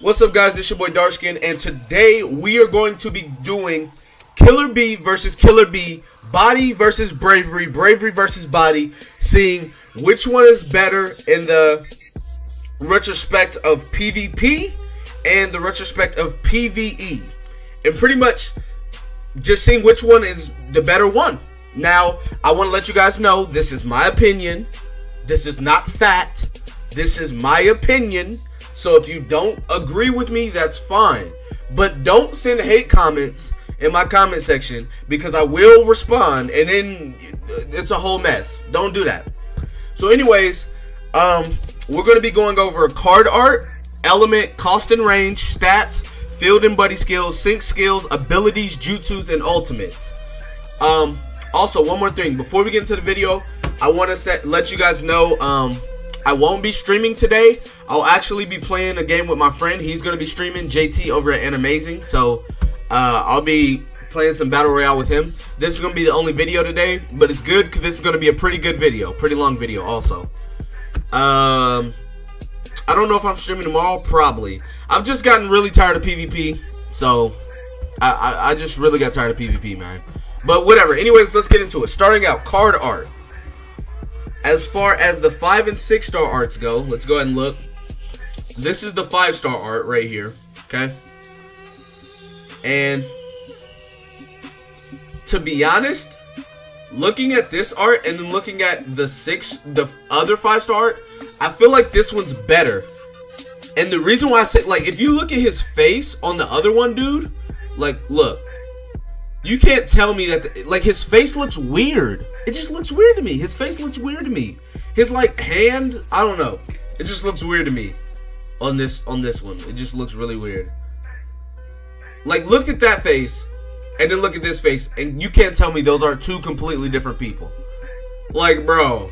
What's up, guys? It's your boy Darkskin, and today we are going to be doing Killer B versus Killer B, Body versus Bravery, Bravery versus Body, seeing which one is better in the retrospect of PvP and the retrospect of PvE, and pretty much just seeing which one is the better one. Now, I want to let you guys know this is my opinion. This is not fact. This is my opinion. So if you don't agree with me, that's fine. But don't send hate comments in my comment section, because I will respond and then it's a whole mess. Don't do that. So anyways, we're going to be going over card art, element, cost and range, stats, field and buddy skills, sync skills, abilities, jutsus, and ultimates. Also, one more thing before we get into the video, I want to let you guys know I won't be streaming today. I'll actually be playing a game with my friend. He's going to be streaming, JT, over at Amazing. So I'll be playing some Battle Royale with him. This is going to be the only video today, but it's good because this is going to be a pretty good video. Pretty long video also. I don't know if I'm streaming tomorrow. Probably. I've just gotten really tired of PvP. So I just really got tired of PvP, man. But whatever. Anyways, let's get into it. Starting out, card art. As far as the 5- and 6-star arts go, let's go ahead and look. This is the 5-star art right here, okay? And to be honest, looking at this art and then looking at the other 5-star art, I feel like this one's better. And the reason why I say, like, if you look at his face on the other one, dude, like, look. You can't tell me that, like, his face looks weird. It just looks weird to me. His face looks weird to me. His, like, hand, I don't know. It just looks weird to me on this one. It just looks really weird. Like, look at that face and then look at this face, and you can't tell me those are two completely different people. Like, bro,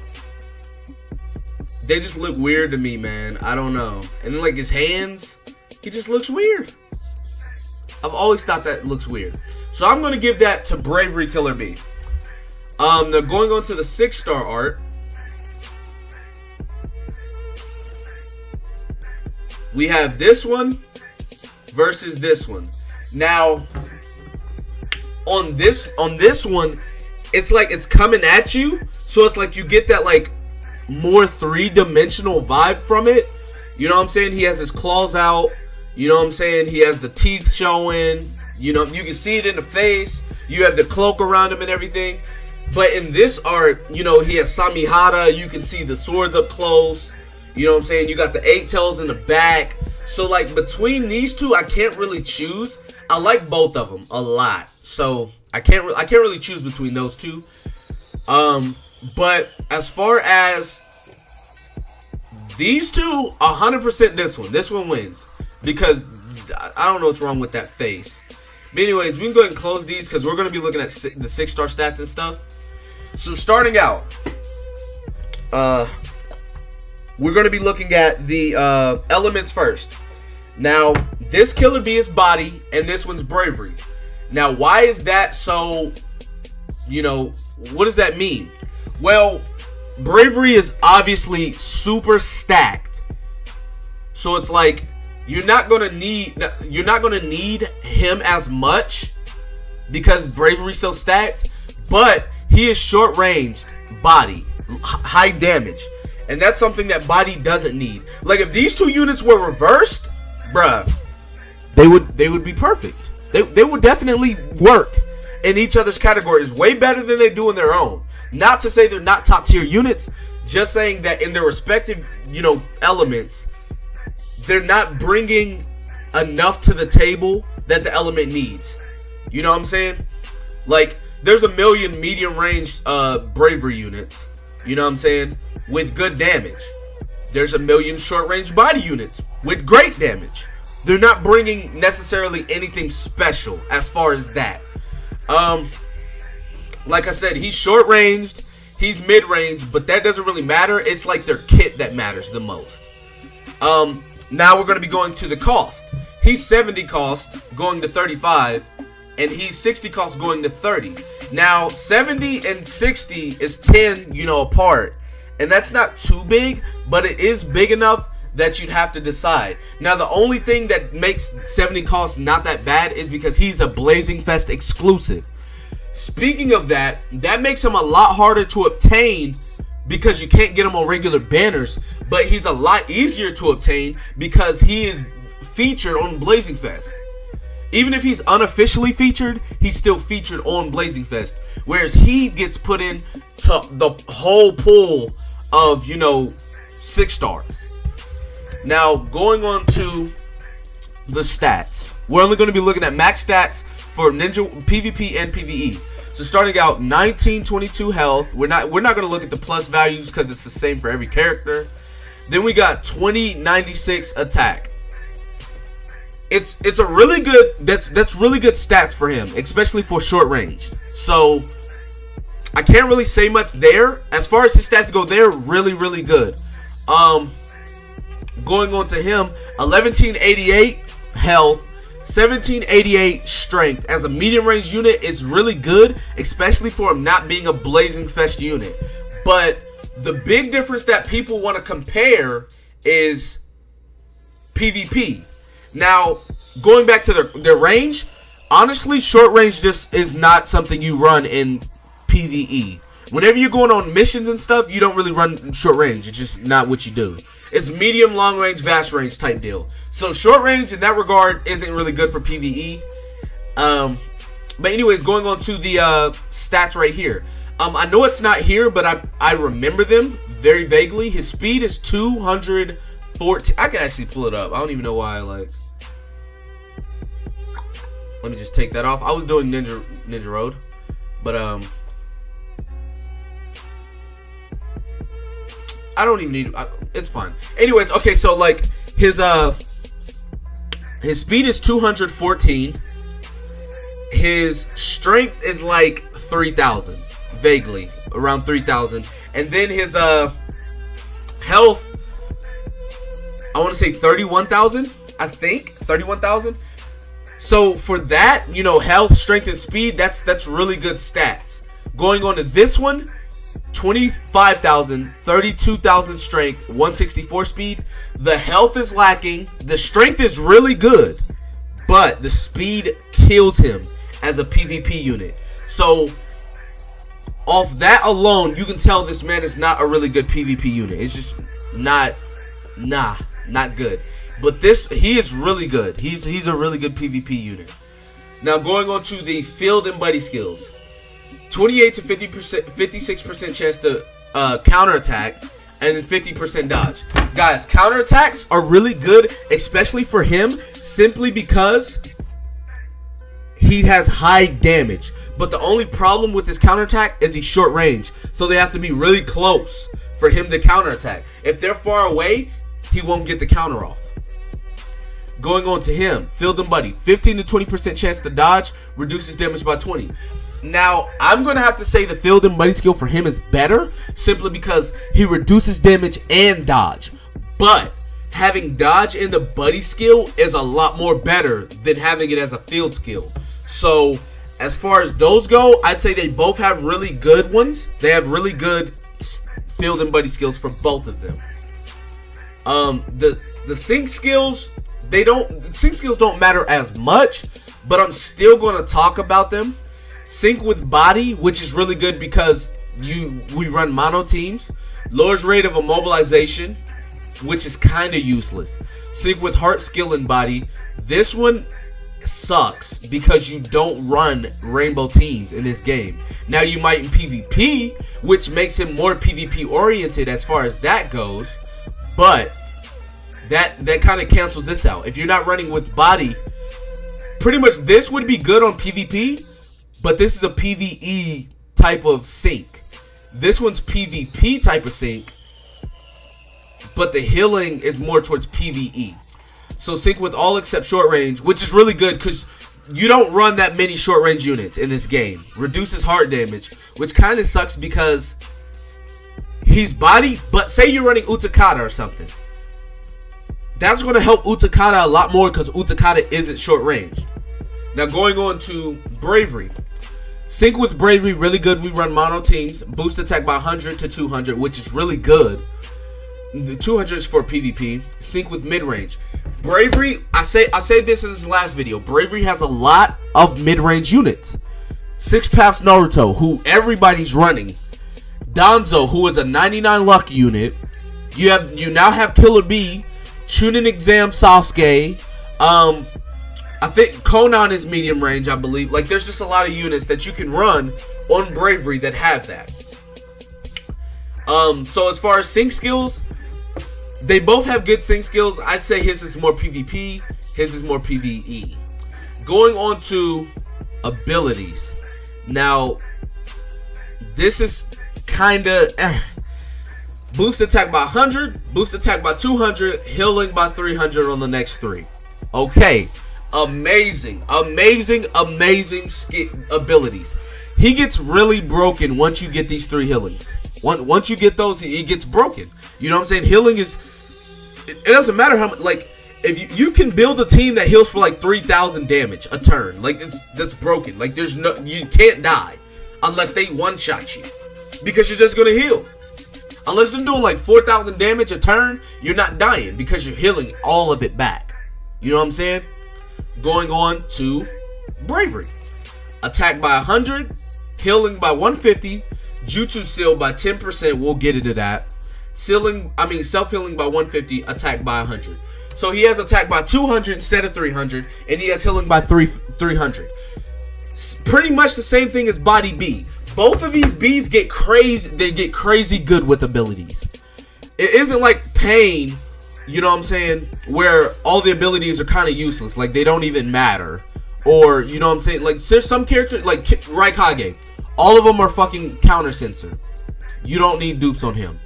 they just look weird to me, man. I don't know. And then, like, his hands, he just looks weird. I've always thought that looks weird. So I'm going to give that to Bravery Killer B. Now going on to the 6-star art. We have this one versus this one. Now, on this one, it's like it's coming at you. So it's like you get that, like, more three-dimensional vibe from it. You know what I'm saying? He has his claws out. You know what I'm saying? He has the teeth showing. You know, you can see it in the face. You have the cloak around him and everything. But in this art, you know, he has Samihara. You can see the swords up close. You know what I'm saying? You got the 8 tails in the back. So, like, between these two, I can't really choose. I like both of them a lot. So, I can't really choose between those two. But as far as these two, 100% this one. This one wins. Because I don't know what's wrong with that face. But anyways, we can go ahead and close these because we're going to be looking at the 6-star stats and stuff. So starting out, we're going to be looking at the elements first. Now, this Killer B is Body and this one's Bravery. Now, why is that so, you know, what does that mean? Well, Bravery is obviously super stacked. So it's like, you're not gonna need him as much because Bravery's so stacked, but he is short ranged, Body, high damage, and that's something that Body doesn't need. Like, if these two units were reversed, bruh, they would be perfect. They would definitely work in each other's categories way better than they do in their own. Not to say they're not top tier units, just saying that in their respective, you know, elements, they're not bringing enough to the table that the element needs. You know what I'm saying? Like, there's a million medium range Bravery units, you know what I'm saying, with good damage. There's a million short range Body units with great damage. They're not bringing necessarily anything special as far as that. Like I said, he's short ranged, he's mid range, but that doesn't really matter. It's like their kit that matters the most. Now we're going to be going to the cost. He's 70 cost going to 35, and he's 60 cost going to 30. Now 70 and 60 is 10, you know, apart, and that's not too big, but it is big enough that you'd have to decide. Now, the only thing that makes 70 cost not that bad is because he's a Blazing Fest exclusive. Speaking of that, that makes him a lot harder to obtain because you can't get him on regular banners, but he's a lot easier to obtain because he is featured on Blazing Fest. Even if he's unofficially featured, he's still featured on Blazing Fest, whereas he gets put in to the whole pool of, you know, 6 stars. Now, going on to the stats, we're only going to be looking at max stats for Ninja PvP and PvE. So starting out 1922 health. We're not going to look at the plus values because it's the same for every character. Then we got 2096 attack. It's a really good that's really good stats for him, especially for short range. So I can't really say much there. As far as his stats go, they're really good. Going on to him, 1188 health, 1788 strength. As a medium range unit is really good, especially for him not being a Blazing Fest unit. But the big difference that people want to compare is PvP. Now, going back to their range, honestly, short range just is not something you run in PvE. Whenever you're going on missions and stuff, you don't really run short range. It's just not what you do. It's medium, long range, vast range type deal. So short range in that regard isn't really good for PvE. But anyways, going on to the stats right here. I know it's not here, but I remember them very vaguely. His speed is 214. I can actually pull it up. I don't even know why. Like, let me just take that off. I was doing Ninja Road, but I don't even need. It's fine. Anyways, okay. So like his speed is 214. His strength is like 3,000, vaguely around 3,000, and then his health, I want to say 31,000. I think 31,000. So for that, you know, health, strength, and speed, that's really good stats. Going on to this one, 25,000, 32,000 strength, 164 speed. The health is lacking. The strength is really good, but the speed kills him as a PvP unit. So off that alone, you can tell this man is not a really good PvP unit. It's just not good. But he is really good. He's a really good PvP unit. Now going on to the field and buddy skills. 28 to 50%, 56% chance to counterattack, and then 50% dodge. Guys, counterattacks are really good, especially for him, simply because he has high damage. But the only problem with his counterattack is he's short range, so they have to be really close for him to counterattack. If they're far away, he won't get the counter off. Going on to him, field and buddy, 15 to 20% chance to dodge, reduces damage by 20. Now, I'm going to have to say the field and buddy skill for him is better, simply because he reduces damage and dodge. But having dodge in the buddy skill is a lot more better than having it as a field skill. So, as far as those go, I'd say they both have really good ones. They have really good field and buddy skills for both of them. The sync skills, sync skills don't matter as much, but I'm still going to talk about them. Sync with body, which is really good because we run mono teams. Lowers rate of immobilization, which is kind of useless. Sync with heart, skill, and body. This one sucks because you don't run rainbow teams in this game. Now you might in PvP, which makes him more PvP oriented as far as that goes, but that kind of cancels this out. If you're not running with body, pretty much this would be good on PvP, but this is a PvE type of sync. This one's PvP type of sync, but the healing is more towards PvE. So sync with all except short range, which is really good because you don't run that many short range units in this game. Reduces heart damage, which kind of sucks because he's body, but say you're running Utakata or something. That's going to help Utakata a lot more because Utakata isn't short range. Now going on to Bravery. Sync with Bravery, really good. We run mono teams. Boost attack by 100 to 200, which is really good. The 200 is for PvP. Sync with mid-range. Bravery, I say this in this last video. Bravery has a lot of mid-range units. Six Paths Naruto, who everybody's running. Danzo, who is a 99 luck unit. You now have Killer B, Chunin Exam Sasuke. I think Conan is medium range, I believe. Like, there's just a lot of units that you can run on Bravery that have that. So as far as sync skills, they both have good sync skills. I'd say his is more PvP, his is more PvE. Going on to abilities. Now, this is kinda boost attack by 100, boost attack by 200, healing by 300 on the next 3. Okay, amazing abilities. He gets really broken once you get these 3 healings. Once you get those, he gets broken. You know what I'm saying? Healing is, it doesn't matter how much, like, if you can build a team that heals for like 3,000 damage a turn, like, that's broken. Like, there's no, you can't die unless they one-shot you, because you're just gonna heal. Unless they're doing like 4,000 damage a turn, you're not dying because you're healing all of it back. You know what I'm saying? Going on to Bravery. Attack by 100, healing by 150, Jutsu seal by 10%, we'll get into that. Self-healing by 150, attack by 100. So he has attack by 200 instead of 300, and he has healing by 300. Pretty much the same thing as Body B. Both of these Bs get crazy, they get crazy good with abilities. It isn't like Pain, you know what I'm saying, where all the abilities are kind of useless, like they don't even matter. Or, you know what I'm saying, like there's some characters, like Raikage, all of them are fucking counter sensor. You don't need dupes on him.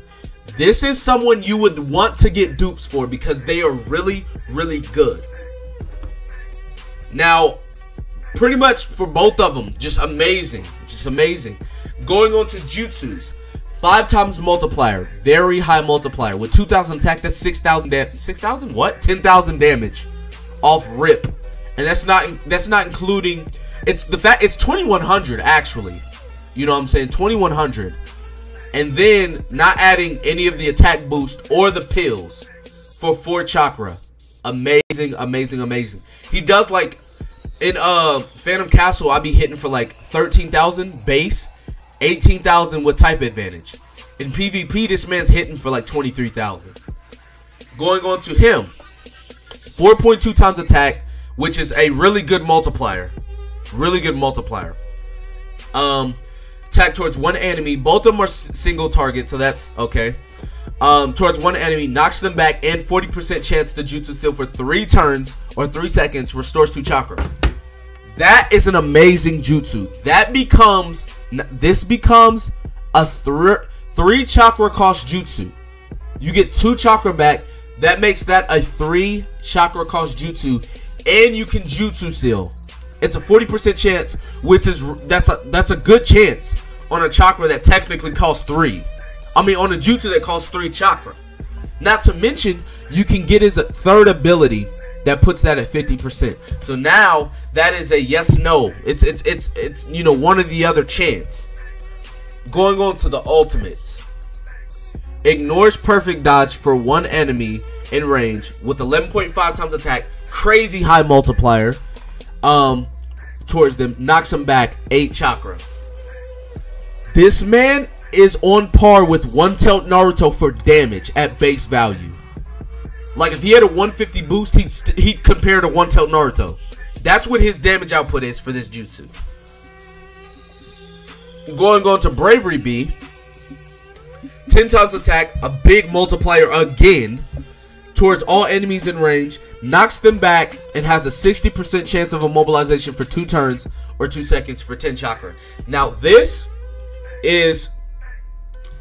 This is someone you would want to get dupes for because they are really, really good. Now, pretty much for both of them, just amazing. Just amazing. Going on to Jutsus. 5 times multiplier. Very high multiplier. With 2,000 attack, that's 6,000 damage. 6,000? What? 10,000 damage off rip. And that's not including, it's the fact, it's 2,100 actually. You know what I'm saying? 2,100. And then not adding any of the attack boost or the pills for 4 chakra. Amazing, amazing, amazing. He does, like, in Phantom Castle, I'll be hitting for like 13,000 base, 18,000 with type advantage. In PvP, this man's hitting for like 23,000. Going on to him, 4.2 times attack, which is a really good multiplier. Really good multiplier. Attack towards one enemy. Both of them are single target, so that's okay. Towards one enemy, knocks them back, and 40% chance to Jutsu seal for 3 turns or 3 seconds, restores 2 chakra. That is an amazing jutsu. This becomes a 3 chakra cost jutsu. You get 2 chakra back. That makes that a 3 chakra cost jutsu, and you can jutsu seal. It's a 40% chance, which is that's a good chance on a chakra that technically costs 3. I mean, on a jutsu that costs 3 chakra. Not to mention, you can get his 3rd ability that puts that at 50%. So now that is a yes/no. It's you know, one or the other chance. Going on to the ultimates. Ignores perfect dodge for 1 enemy in range with 11.5 times attack. Crazy high multiplier. Towards them, knocks them back 8 chakra. This man is on par with one-tailed Naruto for damage at base value. Like, if he had a 150 boost, he'd compare to one-tailed Naruto. That's what his damage output is for this jutsu. Going on to Bravery B, 10 times attack, a big multiplier again towards all enemies in range, knocks them back, and has a 60% chance of immobilization for 2 turns or 2 seconds for 10 chakra. Now this is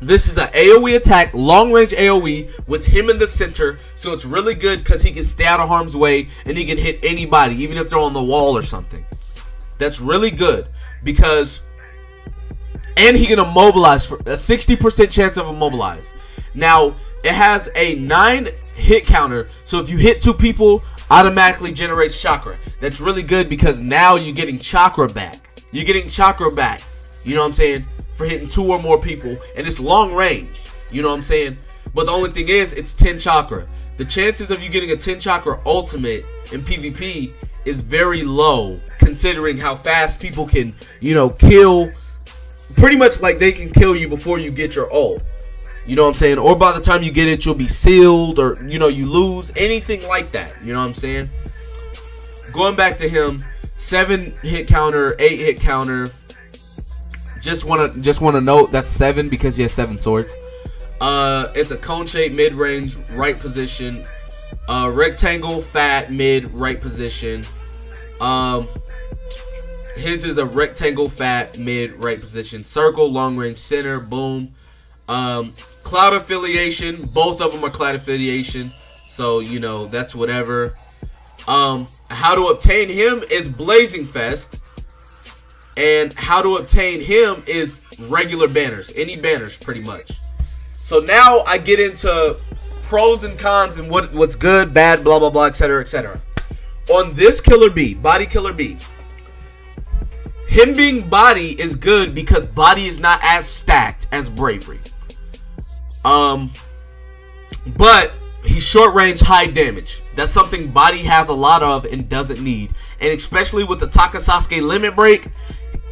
an AoE attack, long range AoE with him in the center, so it's really good because he can stay out of harm's way and he can hit anybody, even if they're on the wall or something. That's really good because, and he can immobilize for a 60% chance of immobilize. Now it has a 9 hit counter, so if you hit 2 people, automatically generates chakra. That's really good because now you're getting chakra back. You're getting chakra back. You know what I'm saying? For hitting 2 or more people, and it's long range. You know what I'm saying? But the only thing is, it's 10 chakra. The chances of you getting a 10 chakra ultimate in PvP is very low, considering how fast people can, you know, kill. Pretty much like they can kill you before you get your ult. You know what I'm saying? Or by the time you get it, you'll be sealed, or, you know, you lose. Anything like that. You know what I'm saying? Going back to him, 7 hit counter, 8 hit counter. Just wanna note that's 7 because he has 7 swords. It's a cone shape, mid range, right position. Rectangle, fat, mid, right position. His is a rectangle, fat, mid, right position. Circle, long range, center, boom. Cloud affiliation. Both of them are cloud affiliation. So, you know, that's whatever. How to obtain him is Blazing Fest. And how to obtain him is regular banners. Any banners, pretty much. So now I get into pros and cons and what's good, bad, blah, blah, blah, etc., etc. On this Killer B, Body Killer B, him being body is good because body is not as stacked as Bravery. But he's short range, high damage. That's something body has a lot of and doesn't need. And especially with the Takasasuke limit break,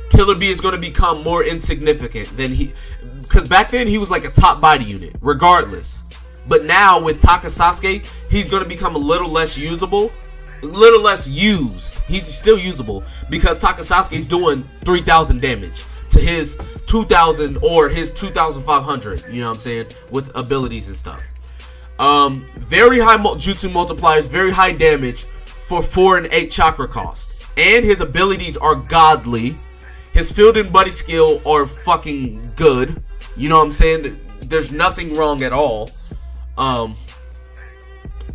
Killer B is going to become more insignificant than he... Because back then he was like a top body unit, regardless. But now with Takasasuke, he's going to become a little less usable. A little less used. He's still usable because Takasasuke is doing 3,000 damage to his 2,000 or his 2,500. You know what I'm saying? With abilities and stuff. Very high jutsu multipliers, very high damage for 4 and 8 chakra cost. And his abilities are godly. His field and buddy skill are fucking good. You know what I'm saying? There's nothing wrong at all.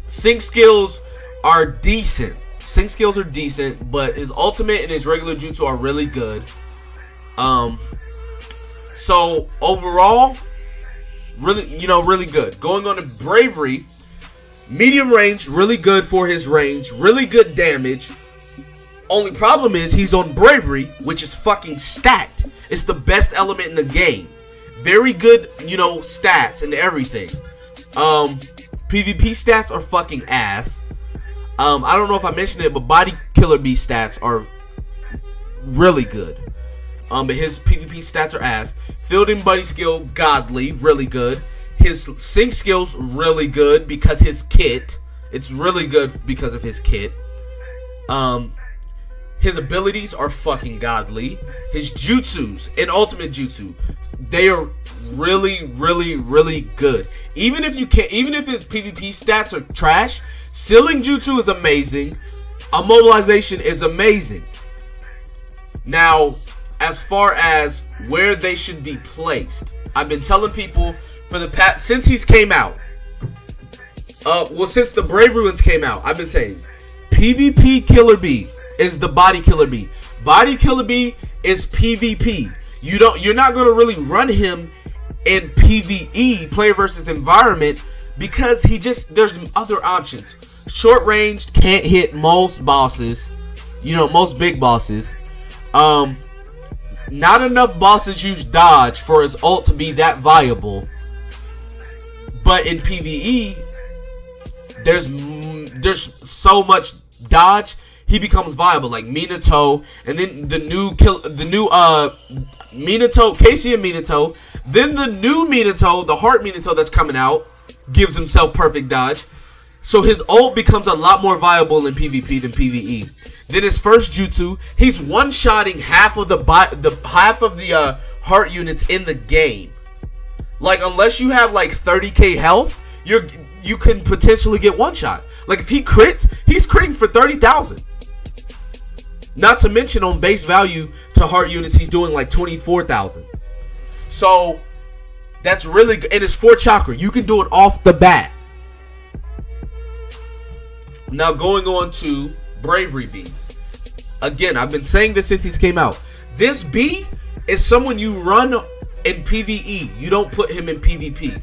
Sync skills are decent. Sync skills are decent, but his ultimate and his regular jutsu are really good. So overall, really, you know, really good. Going on to Bravery, medium range, really good for his range, really good damage. Only problem is he's on Bravery, which is fucking stacked. It's the best element in the game. Very good, you know, stats and everything. PvP stats are fucking ass. I don't know if I mentioned it, but Body Killer B stats are really good. But his PvP stats are ass. Field and buddy skill, godly, really good. His sync skills, really good because his kit. It's really good because of his kit. His abilities are fucking godly. His jutsus and ultimate jutsu, they are really, really, really good. Even if his PvP stats are trash, sealing jutsu is amazing. Immobilization is amazing. Now, as far as where they should be placed, I've been telling people for the past, since he's came out, well, since the Bravery ones came out, I've been saying PvP Killer B is the Body Killer B. Body Killer B is PvP. You're not gonna really run him in PvE, player versus environment, because there's other options. Short range, can't hit most bosses, you know, most big bosses. Not enough bosses use dodge for his ult to be that viable. But in PvE, there's so much dodge, he becomes viable, like Minato, and then the new Minato, Casey and Minato, then the new Minato, the Heart Minato that's coming out, gives himself perfect dodge. So his ult becomes a lot more viable in PvP than PvE. Then his first jutsu, he's one-shotting half of the heart units in the game. Like, unless you have like 30k health, you can potentially get one shot. Like, if he crits, he's critting for 30,000. Not to mention on base value to heart units, he's doing like 24,000. So that's really good. And it's 4 chakra. You can do it off the bat. Now going on to Bravery B. Again, I've been saying this since he's came out. This B is someone you run in PvE. You don't put him in PvP.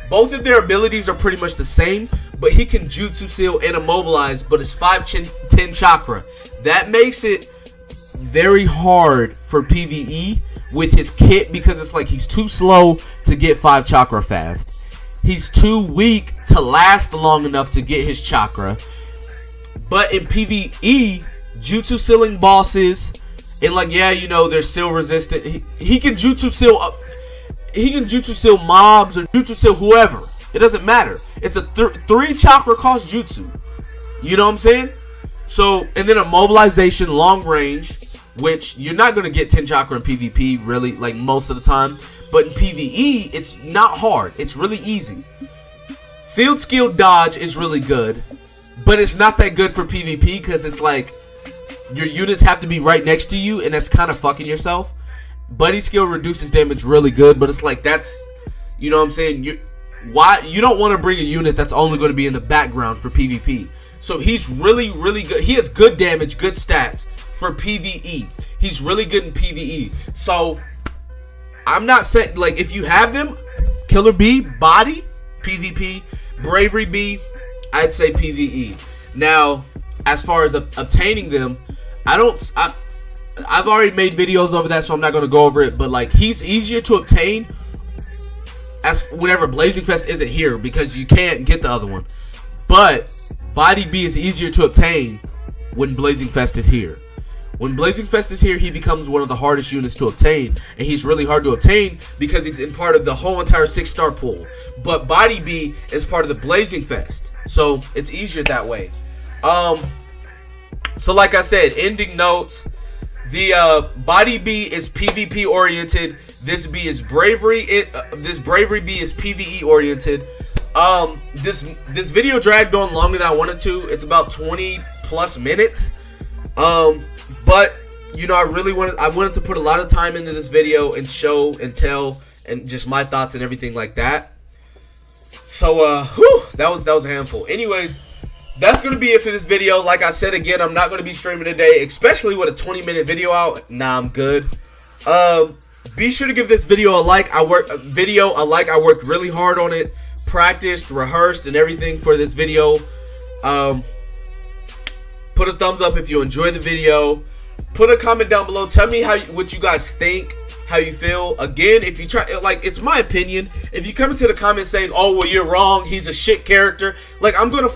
Both of their abilities are pretty much the same, but he can jutsu seal and immobilize, but it's 5-10 chakra. That makes it very hard for PvE with his kit, because it's like he's too slow to get 5 chakra fast. he's too weak to last long enough to get his chakra. But in PvE, Jutsu sealing bosses, and like, yeah, you know, they're still resistant. He can Jutsu seal up. He can Jutsu seal mobs or Jutsu seal whoever. It doesn't matter. It's a 3 chakra cost Jutsu. You know what I'm saying? So, and then a mobilization long range, which you're not going to get 10 chakra in PvP, really, like most of the time. But in PvE, it's not hard. It's really easy. Field skill dodge is really good, but it's not that good for PvP because it's like your units have to be right next to you, and that's kind of fucking yourself. Buddy skill reduces damage really good, but it's like that's, you know what I'm saying? Why you don't want to bring a unit that's only going to be in the background for PvP. So he's really, really good. He has good damage, good stats for PvE. He's really good in PvE. So I'm not saying, like, if you have them, Killer B, body, PvP, Bravery B, I'd say PvE. Now, as far as obtaining them, I've already made videos over that, so I'm not going to go over it. But like, he's easier to obtain as whenever Blazing Fest isn't here because you can't get the other one. But Body B is easier to obtain when Blazing Fest is here. When Blazing Fest is here, he becomes one of the hardest units to obtain, and he's really hard to obtain because he's in part of the whole entire 6-star pool. But Body B is part of the Blazing Fest, so it's easier that way. So like I said, ending notes. The Body B is PvP oriented. This B is Bravery. This Bravery B is PvE oriented. This video dragged on longer than I wanted to. It's about 20 plus minutes. But you know, I wanted to put a lot of time into this video and show and tell and just my thoughts and everything like that. So that was a handful. Anyways, that's going to be it for this video. Like I said again, I'm not going to be streaming today, especially with a 20-minute video out. Nah, I'm good. Be sure to give this video a like. I worked really hard on it, practiced, rehearsed, and everything for this video. Put a thumbs up if you enjoyed the video. Put a comment down below. Tell me what you guys think, how you feel. Again, if you try, like, it's my opinion. If you come into the comments saying, "Oh, well, you're wrong. He's a shit character," like, I'm gonna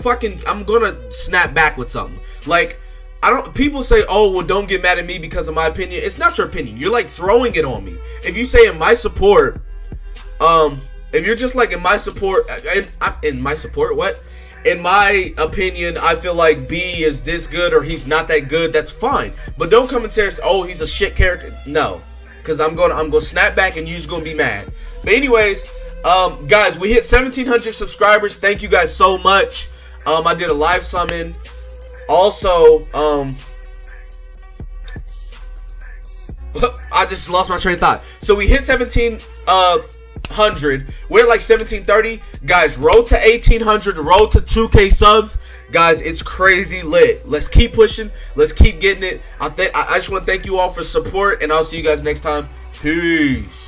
snap back with something. Like, people say, "Oh, well, don't get mad at me because of my opinion." It's not your opinion. You're like throwing it on me. If you say in my support, if you're just like in my support, what? In my opinion, I feel like B is this good or he's not that good. That's fine, but don't come and say, "Oh, he's a shit character." No, because I'm gonna snap back and you're just gonna be mad. But anyways, guys, we hit 1,700 subscribers. Thank you guys so much. I did a live summon. Also, I just lost my train of thought. So we hit 1,700. We're at like 1,730. Guys, road to 1,800. Road to 2K subs. Guys, it's crazy lit. Let's keep pushing. Let's keep getting it. I just want to thank you all for support, and I'll see you guys next time. Peace.